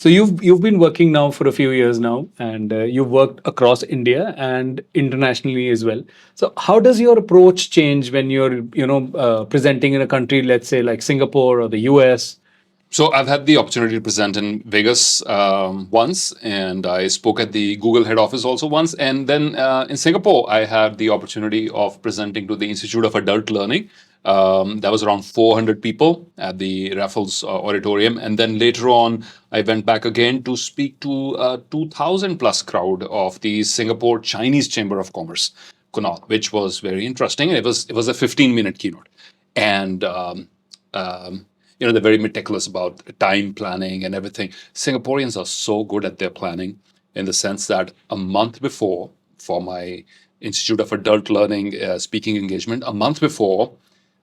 So you've been working now for a few years now, and you've worked across India and internationally as well. So how does your approach change when you're presenting in a country, let's say like Singapore or the US? So I've had the opportunity to present in Vegas once, and I spoke at the Google head office also once. And then in Singapore, I had the opportunity of presenting to the Institute of Adult Learning. That was around 400 people at the Raffles Auditorium. And then later on, I went back again to speak to a 2,000 plus crowd of the Singapore Chinese Chamber of Commerce, Kunal, which was very interesting. It was a 15-minute keynote, and they're very meticulous about time planning and everything. Singaporeans are so good at their planning in the sense that a month before, for my Institute of Adult Learning speaking engagement, a month before,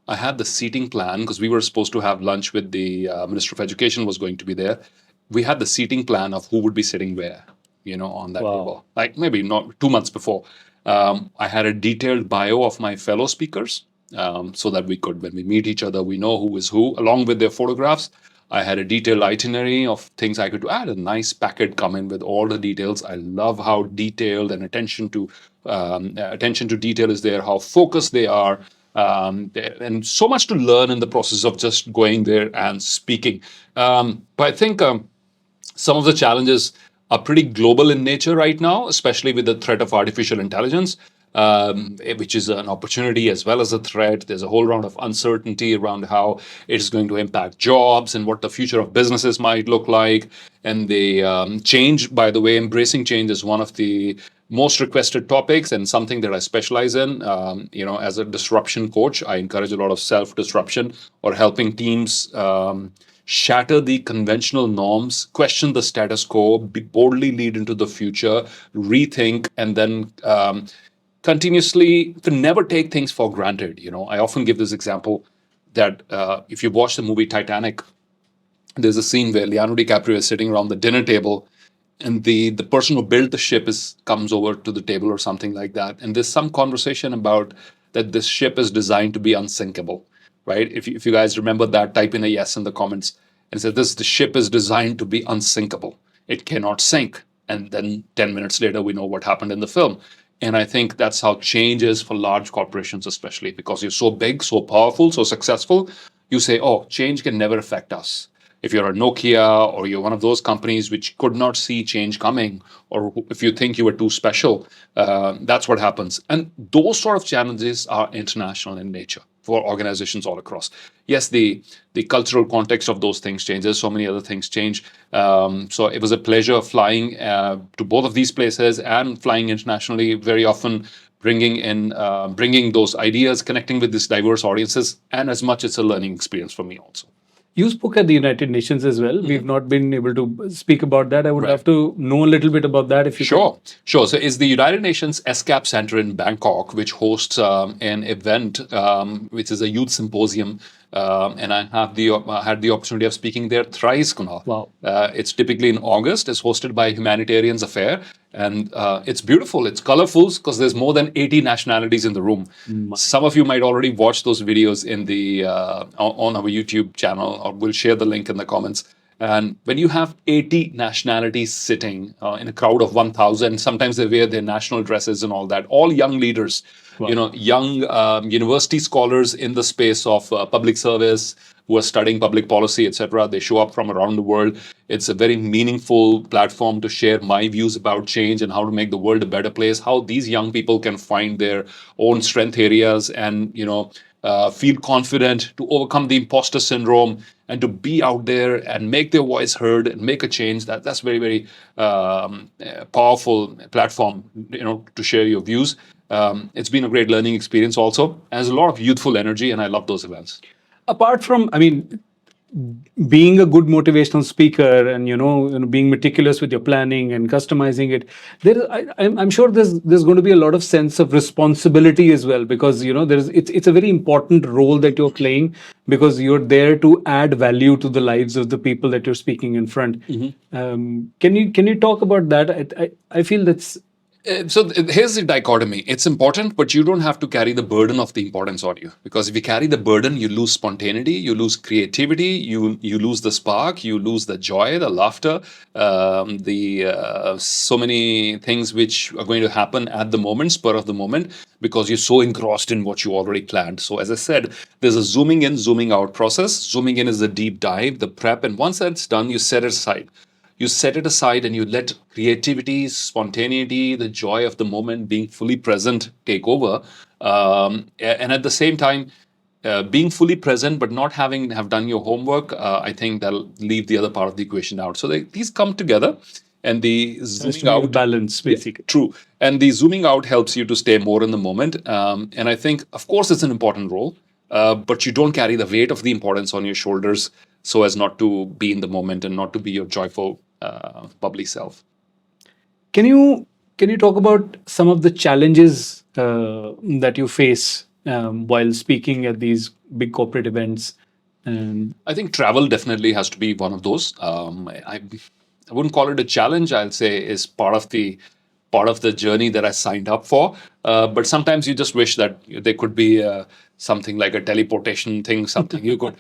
I had the seating plan because we were supposed to have lunch with the Minister of Education was going to be there. We had the seating plan of who would be sitting where, on that table. Like maybe not 2 months before. I had a detailed bio of my fellow speakers so that we could, when we meet each other, we know who is who, along with their photographs. I had a detailed itinerary of things I could do. I had a nice packet come in with all the details. I love how detailed and attention to detail is there, how focused they are, and so much to learn in the process of just going there and speaking. But I think some of the challenges are pretty global in nature right now, especially with the threat of artificial intelligence, which is an opportunity as well as a threat. There's a whole round of uncertainty around how it is going to impact jobs and what the future of businesses might look like. And the change, by the way, embracing change is one of the most requested topics and something that I specialize in. As a disruption coach, I encourage a lot of self-disruption or helping teams shatter the conventional norms, question the status quo, boldly lead into the future, rethink, and then continuously to never take things for granted. I often give this example that if you watch the movie Titanic, there's a scene where Leonardo DiCaprio is sitting around the dinner table, and the person who built the ship comes over to the table or something like that, and there's some conversation about that this ship is designed to be unsinkable, right? If you guys remember that, type in a yes in the comments and say the ship is designed to be unsinkable. It cannot sink. And then 10 minutes later, we know what happened in the film. And I think that's how change is for large corporations, especially because you're so big, so powerful, so successful. You say, oh, change can never affect us. If you're a Nokia or you're one of those companies which could not see change coming, or if you think you were too special, that's what happens. And those sort of challenges are international in nature for organizations all across. Yes, the cultural context of those things changes. So many other things change. So it was a pleasure flying to both of these places and flying internationally, very often bringing those ideas, connecting with these diverse audiences, and as much it's a learning experience for me also. You spoke at the United Nations as well. We've not been able to speak about that. I would love to know a little bit about that if you Sure. So it's the United Nations SCAP Center in Bangkok, which hosts an event, which is a youth symposium. And I had the opportunity of speaking there thrice, Kunal. Wow. It's typically in August. It's hosted by Humanitarians Affair. And it's beautiful. It's colorful because there's more than 80 nationalities in the room. Some of you might already watch those videos in the on our YouTube channel, or we'll share the link in the comments. And when you have 80 nationalities sitting in a crowd of 1,000, sometimes they wear their national dresses and all that, all young leaders, young university scholars in the space of public service, who are studying public policy, etc. They show up from around the world. It's a very meaningful platform to share my views about change and how to make the world a better place, how these young people can find their own strength areas and, feel confident to overcome the imposter syndrome and to be out there and make their voice heard and make a change. That's very, very powerful platform, to share your views. It's been a great learning experience also. And there's a lot of youthful energy, and I love those events. Apart from, being a good motivational speaker and being meticulous with your planning and customizing it, I'm sure there's going to be a lot of sense of responsibility as well, because it's a very important role that you're playing, because you're there to add value to the lives of the people that you're speaking in front. Can you talk about that? I feel Here's the dichotomy. It's important, but you don't have to carry the burden of the importance on you. Because if you carry the burden, you lose spontaneity, you lose creativity, you lose the spark, you lose the joy, the laughter, the so many things which are going to happen at the moment, spur of the moment, because you're so engrossed in what you already planned. So as I said, there's a zooming in, zooming out process. Zooming in is the deep dive, the prep, and once that's done, you set it aside. You set it aside and you let creativity, spontaneity, the joy of the moment, being fully present, take over. And at the same time, being fully present but not having have done your homework, I think that'll leave the other part of the equation out. So these come together, and the Has to zooming be a out. balance, Yeah, basically. true. And the zooming out helps you to stay more in the moment. And I think, of course, it's an important role, but you don't carry the weight of the importance on your shoulders so as not to be in the moment and not to be your joyful, bubbly self. Can you can you talk about some of the challenges that you face while speaking at these big corporate events? And I think travel definitely has to be one of those. I wouldn't call it a challenge. I'll say is part of the journey that I signed up for. But sometimes you just wish that there could be something like a teleportation thing, something you could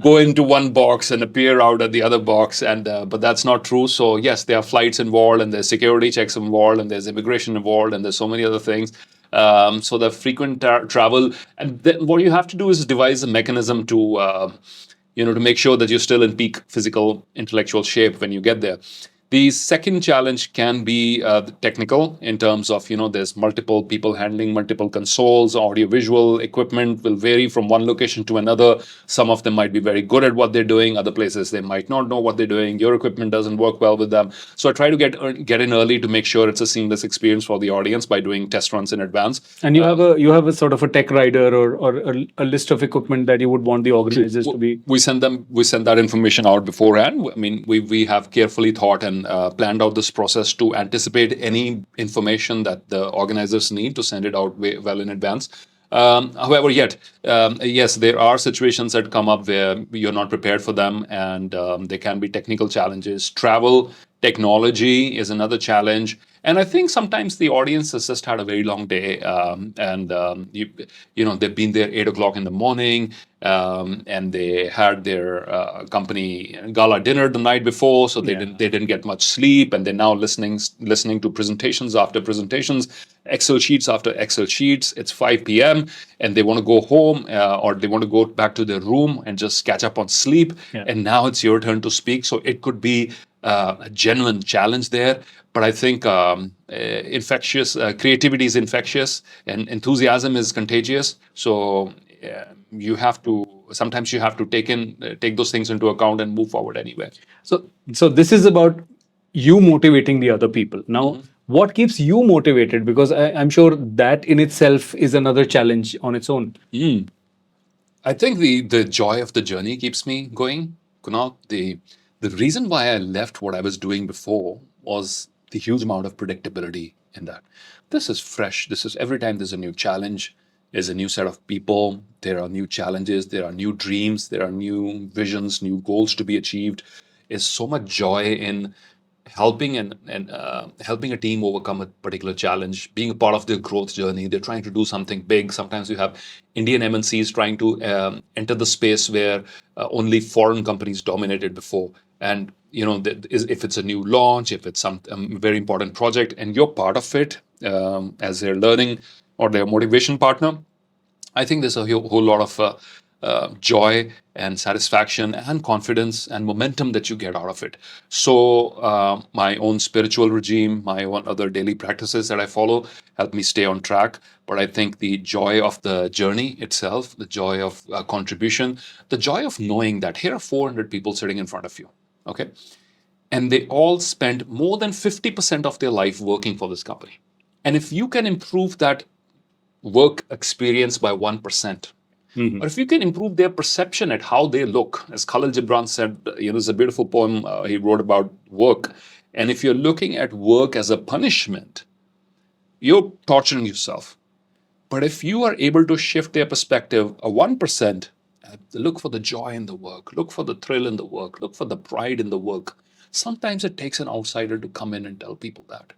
go into one box and appear out at the other box. And but that's not true. So yes, there are flights involved, and there's security checks involved, and there's immigration involved, and there's so many other things. So the frequent travel, and then what you have to do is devise a mechanism to to make sure that you're still in peak physical intellectual shape when you get there. The second challenge can be technical in terms of, there's multiple people handling multiple consoles, audio-visual equipment will vary from one location to another. Some of them might be very good at what they're doing. Other places, they might not know what they're doing. Your equipment doesn't work well with them. So I try to get in early to make sure it's a seamless experience for the audience by doing test runs in advance. you have a sort of a tech rider or a list of equipment that you would want the organizers to be. We send that information out beforehand. I mean, we have carefully thought and planned out this process to anticipate any information that the organizers need to send it out well in advance. However, yet yes, there are situations that come up where you're not prepared for them, and there can be technical challenges. Travel technology is another challenge, and I think sometimes the audience has just had a very long day, and they've been there 8 o'clock in the morning, and they had their company gala dinner the night before, so they didn't get much sleep, and they're now listening to presentations after presentations, Excel sheets after Excel sheets. It's 5 p.m. and they want to go home, or they want to go back to their room and just catch up on sleep. Yeah. And now it's your turn to speak, so it could be a genuine challenge there. But I think infectious creativity is infectious, and enthusiasm is contagious. So sometimes you have to take those things into account and move forward anyway. So this is about you motivating the other people. Now, what keeps you motivated? Because I'm sure that in itself is another challenge on its own. I think the joy of the journey keeps me going, Kunal. The reason why I left what I was doing before was the huge amount of predictability in that. This is fresh. This is every time there's a new challenge, there's a new set of people, there are new challenges, there are new dreams, there are new visions, new goals to be achieved. There's so much joy in helping and helping a team overcome a particular challenge, being a part of their growth journey. They're trying to do something big. Sometimes you have Indian MNCs trying to enter the space where only foreign companies dominated before. And if it's a new launch, if it's some very important project, and you're part of it as their learning or their motivation partner, I think there's a whole lot of joy and satisfaction and confidence and momentum that you get out of it. So my own spiritual regime, my own other daily practices that I follow help me stay on track. But I think the joy of the journey itself, the joy of contribution, the joy of knowing that here are 400 people sitting in front of you, okay? And they all spend more than 50% of their life working for this company. And if you can improve that work experience by 1%. Or if you can improve their perception at how they look, as Khalil Gibran said, there's a beautiful poem he wrote about work. And if you're looking at work as a punishment, you're torturing yourself. But if you are able to shift their perspective a 1%, look for the joy in the work, look for the thrill in the work, look for the pride in the work. Sometimes it takes an outsider to come in and tell people that.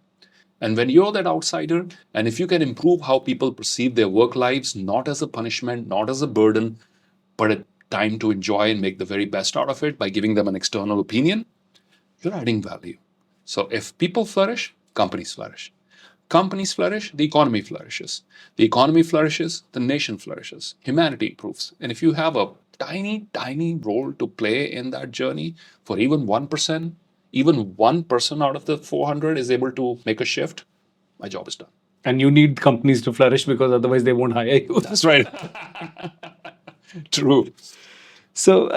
And when you're that outsider, and if you can improve how people perceive their work lives, not as a punishment, not as a burden, but a time to enjoy and make the very best out of it by giving them an external opinion, you're adding value. So if people flourish, companies flourish. Companies flourish, the economy flourishes. The economy flourishes, the nation flourishes. Humanity improves. And if you have a tiny, tiny role to play in that journey for even 1%, even one person out of the 400 is able to make a shift, my job is done. And you need companies to flourish because otherwise they won't hire you. That's right. True. So,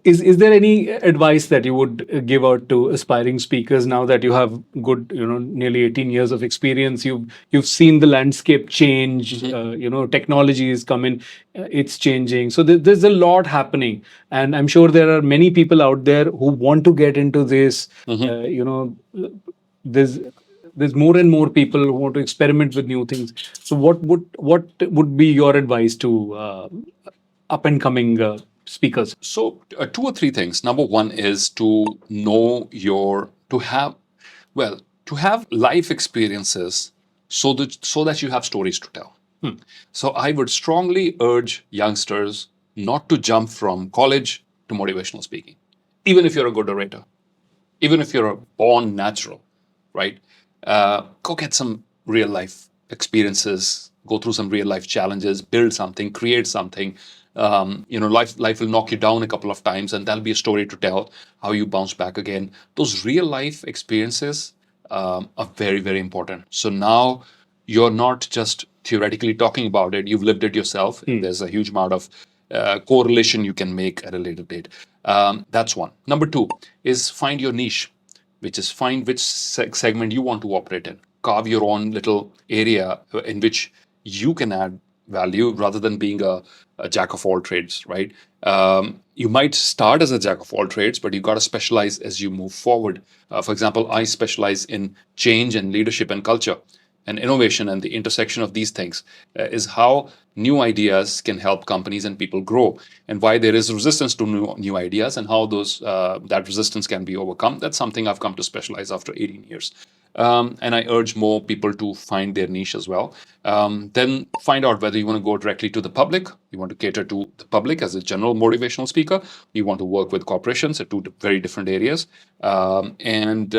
is there any advice that you would give out to aspiring speakers now that you have good, nearly 18 years of experience? You've seen the landscape change. Technology is coming, it's changing. So there's a lot happening, and I'm sure there are many people out there who want to get into this. There's there's more and more people who want to experiment with new things. So what would be your advice to up and coming speakers? So, two or three things. Number one is to know to have life experiences so that you have stories to tell. So, I would strongly urge youngsters not to jump from college to motivational speaking, even if you're a good orator, even if you're a born natural, right? Go get some real life experiences, go through some real life challenges, build something, create something. Life will knock you down a couple of times, and that'll be a story to tell how you bounce back again. Those real life experiences are very, very important. So now you're not just theoretically talking about it, you've lived it yourself. There's a huge amount of correlation you can make at a later date. That's one. Number two is find your niche, which is find which segment you want to operate in. Carve your own little area in which you can add value rather than being a jack of all trades, right? You might start as a jack of all trades, but you got to specialize as you move forward. For example, I specialize in change and leadership and culture and innovation, and the intersection of these things is how new ideas can help companies and people grow, and why there is resistance to new ideas, and how that resistance can be overcome. That's something I've come to specialize after 18 years. And I urge more people to find their niche as well. Then find out whether you want to go directly to the public, you want to cater to the public as a general motivational speaker, you want to work with corporations at two very different areas. And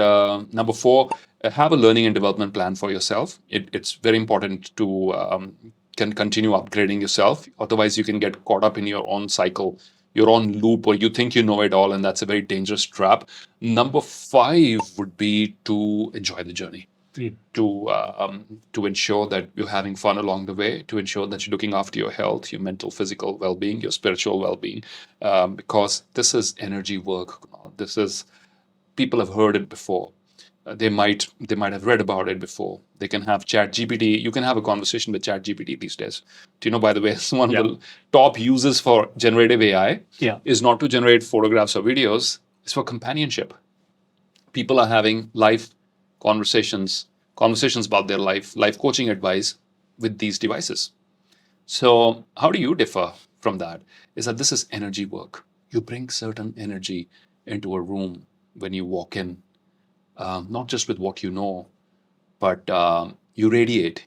number four, have a learning and development plan for yourself. It's very important to can continue upgrading yourself. Otherwise, you can get caught up in your own cycle, your own loop, or you think you know it all, and that's a very dangerous trap. Number five would be to enjoy the journey. To ensure that you're having fun along the way, to ensure that you're looking after your health, your mental, physical well-being, your spiritual well-being, because this is energy work. This is people have heard it before. They might have read about it before. They can have Chat GPT. You can have a conversation with Chat GPT these days. Do you know, by the way, it's one of the top uses for generative AI is not to generate photographs or videos. It's for companionship. People are having live conversations about their life coaching advice with these devices. So how do you differ from that? Is that this is energy work. You bring certain energy into a room when you walk in, not just with what you know, but you radiate,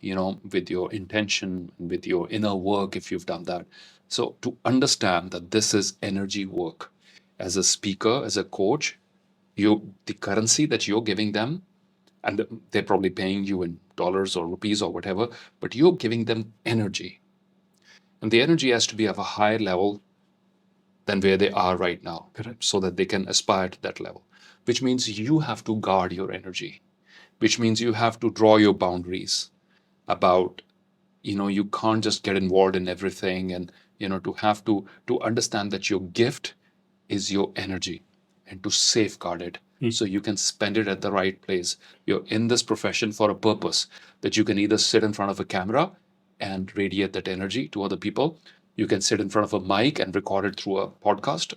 with your intention, with your inner work, if you've done that. So to understand that this is energy work, as a speaker, as a coach, the currency that you're giving them, and they're probably paying you in dollars or rupees or whatever, but you're giving them energy. And the energy has to be of a higher level than where they are right now, so that they can aspire to that level, which means you have to guard your energy, which means you have to draw your boundaries about, you can't just get involved in everything, and, to understand that your gift is your energy, and to safeguard it so you can spend it at the right place. You're in this profession for a purpose, that you can either sit in front of a camera and radiate that energy to other people. You can sit in front of a mic and record it through a podcast,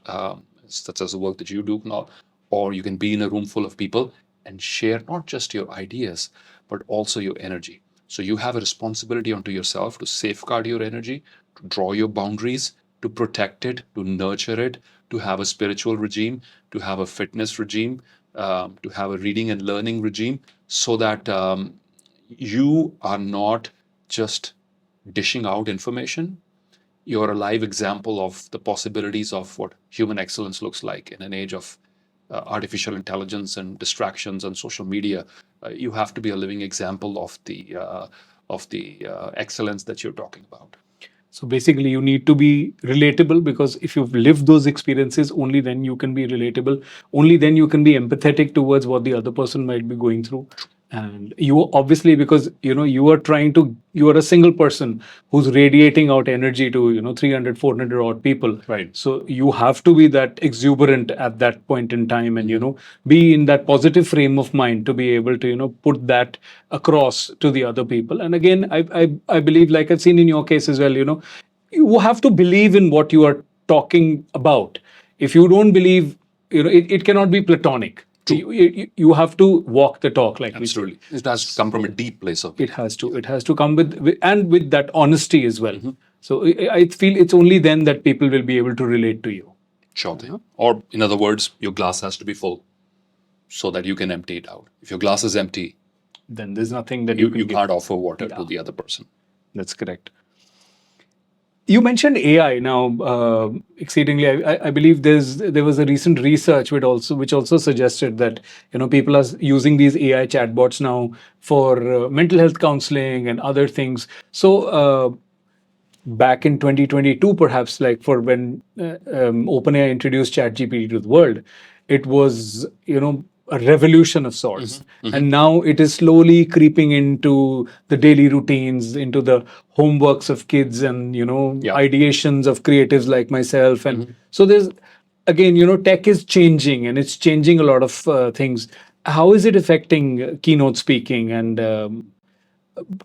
such as the work that you do now, or you can be in a room full of people and share not just your ideas, but also your energy. So you have a responsibility onto yourself to safeguard your energy, to draw your boundaries, to protect it, to nurture it, to have a spiritual regime, to have a fitness regime, to have a reading and learning regime, so that you are not just dishing out information. You're a live example of the possibilities of what human excellence looks like in an age of artificial intelligence and distractions and social media. You have to be a living example of the excellence that you're talking about. So basically, you need to be relatable, because if you've lived those experiences, only then you can be relatable. Only then you can be empathetic towards what the other person might be going through. And you obviously, because you are you are a single person who's radiating out energy to 300, 400 odd people. Right. So you have to be that exuberant at that point in time, and be in that positive frame of mind to be able to put that across to the other people. And again, I believe, like I've seen in your case as well, you have to believe in what you are talking about. If you don't believe, it cannot be platonic. You have to walk the talk, like Absolutely. It has to come from a deep place of it has to come with that honesty as well. So I feel it's only then that people will be able to relate to you. Sure thing. Or in other words, your glass has to be full so that you can empty it out. If your glass is empty, Then there's nothing that you can give. can't offer water to the other person. That's correct. You mentioned AI now. Exceedingly, I believe there was a recent research which also suggested that people are using these AI chatbots now for mental health counseling and other things. So back in 2022, perhaps, like for when OpenAI introduced ChatGPT to the world, it was a revolution of sorts. And now it is slowly creeping into the daily routines, into the homeworks of kids, and ideations of creatives like myself. And so there's, again, tech is changing, and it's changing a lot of things. How is it affecting keynote speaking? And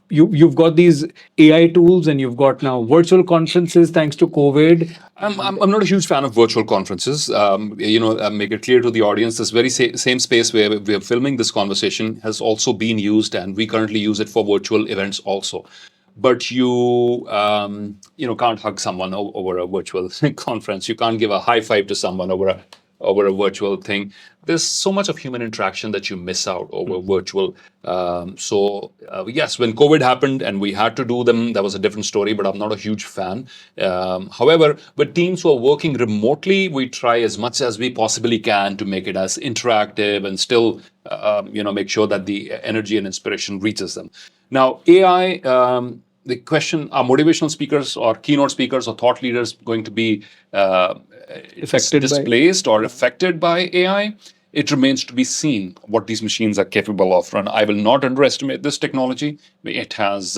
you've got these AI tools, and you've got now virtual conferences thanks to COVID. I'm not a huge fan of virtual conferences. Make it clear to the audience, this very same space where we're filming this conversation has also been used, and we currently use it for virtual events also. But you can't hug someone over a virtual conference. You can't give a high five to someone over a virtual thing. There's so much of human interaction that you miss out over virtual. Yes, when COVID happened and we had to do them, that was a different story, but I'm not a huge fan. However, with teams who are working remotely, we try as much as we possibly can to make it as interactive and still, make sure that the energy and inspiration reaches them. Now, AI, the question, are motivational speakers or keynote speakers or thought leaders going to be displaced or affected by AI? It remains to be seen what these machines are capable of. And I will not underestimate this technology. It has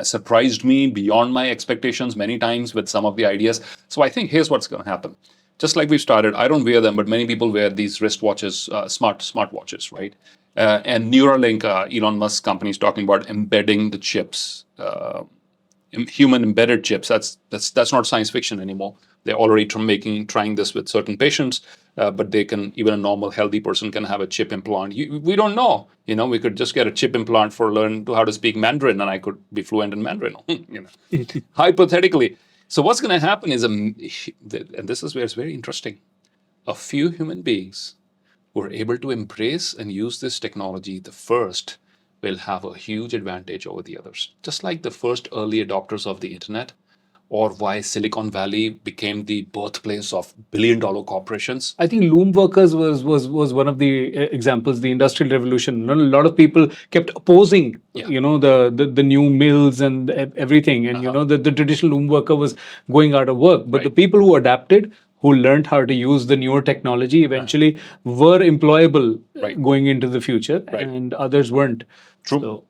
surprised me beyond my expectations many times with some of the ideas. So I think here's what's going to happen. Just like we've started, I don't wear them, but many people wear these wristwatches, smart watches, right? And Neuralink, Elon Musk's company, is talking about embedding the chips, human embedded chips. That's not science fiction anymore. They're already trying this with certain patients, but even a normal healthy person can have a chip implant. We don't know. We could just get a chip implant for learn how to speak Mandarin, and I could be fluent in Mandarin. Hypothetically. So what's going to happen is, and this is where it's very interesting, a few human beings who are able to embrace and use this technology the first will have a huge advantage over the others. Just like the first early adopters of the internet, or why Silicon Valley became the birthplace of billion-dollar corporations. I think loom workers was one of the examples. The Industrial Revolution. A lot of people kept opposing, the new mills and everything, and the traditional loom worker was going out of work. But the people who adapted, who learned how to use the newer technology, eventually were employable going into the future, and others weren't. True.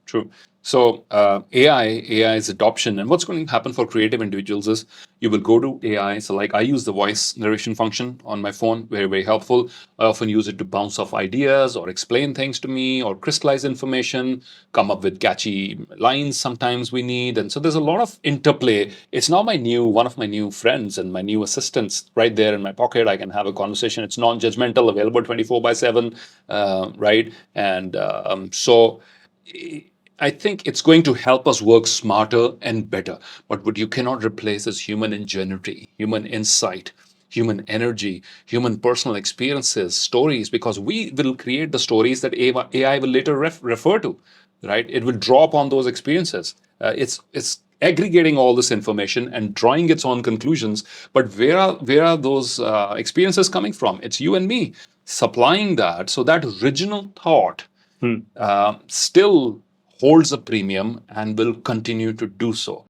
So AI's adoption, and what's going to happen for creative individuals is you will go to AI. So like I use the voice narration function on my phone, very, very helpful. I often use it to bounce off ideas or explain things to me or crystallize information, come up with catchy lines sometimes we need. And so there's a lot of interplay. It's now one of my new friends and my new assistants right there in my pocket. I can have a conversation. It's non-judgmental, available 24/7, right? And so I think it's going to help us work smarter and better. But what you cannot replace is human ingenuity, human insight, human energy, human personal experiences, stories, because we will create the stories that AI will later refer to, right? It will draw upon those experiences. It's aggregating all this information and drawing its own conclusions. But where are those experiences coming from? It's you and me supplying that. So that original thought still holds a premium and will continue to do so.